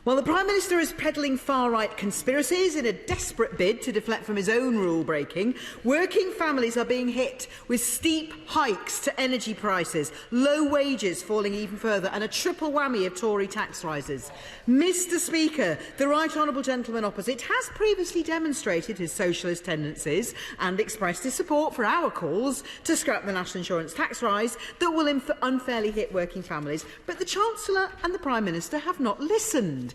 Well, the Prime Minister is peddling far-right conspiracies in a desperate bid to deflect from his own rule-breaking. Working families are being hit with steep hikes to energy prices, low wages falling even further, and a triple whammy of Tory tax rises. Mr. Speaker, the Right Honourable Gentleman opposite has previously demonstrated his socialist tendencies and expressed his support for our calls to scrap the national insurance tax rise that will unfairly hit working families. But the Chancellor and the Prime Minister have not listened.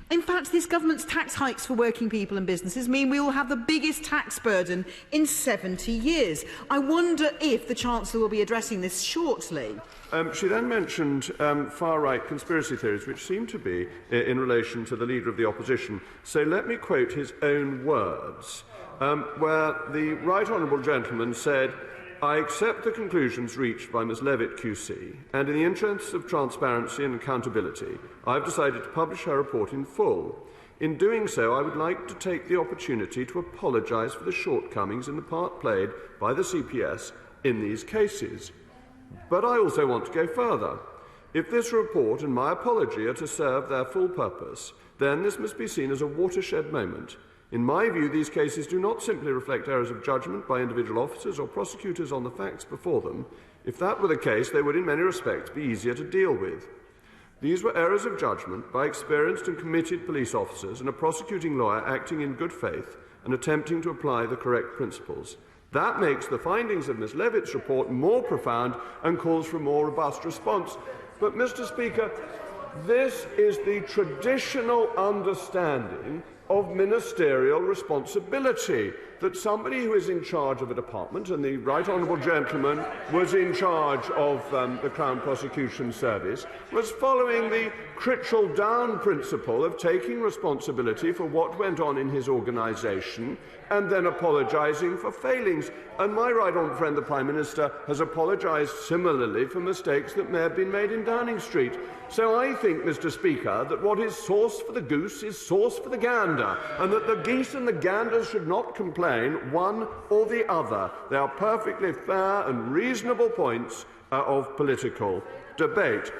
In fact, this government's tax hikes for working people and businesses mean we will have the biggest tax burden in 70 years. I wonder if the Chancellor will be addressing this shortly. She then mentioned far-right conspiracy theories, which seem to be in relation to the Leader of the Opposition. So let me quote his own words, where the Right Honourable Gentleman said, "I accept the conclusions reached by Ms Levitt QC, and in the interests of transparency and accountability, I have decided to publish her report in full. In doing so, I would like to take the opportunity to apologise for the shortcomings in the part played by the CPS in these cases. But I also want to go further. If this report and my apology are to serve their full purpose, then this must be seen as a watershed moment. In my view, these cases do not simply reflect errors of judgment by individual officers or prosecutors on the facts before them. If that were the case, they would in many respects be easier to deal with. These were errors of judgment by experienced and committed police officers and a prosecuting lawyer acting in good faith and attempting to apply the correct principles. That makes the findings of Ms Levitt's report more profound and calls for a more robust response." But, Mr Speaker, this is the traditional understanding of ministerial responsibility, that somebody who is in charge of a department, and the Right Honourable Gentleman was in charge of the Crown Prosecution Service, was following the Critchell-Down principle of taking responsibility for what went on in his organisation and then apologising for failings. And my right honourable friend, the Prime Minister, has apologised similarly for mistakes that may have been made in Downing Street. So I think, Mr Speaker, that what is sauce for the goose is sauce for the gander, and that the geese and the ganders should not complain one or the other. They are perfectly fair and reasonable points of political debate.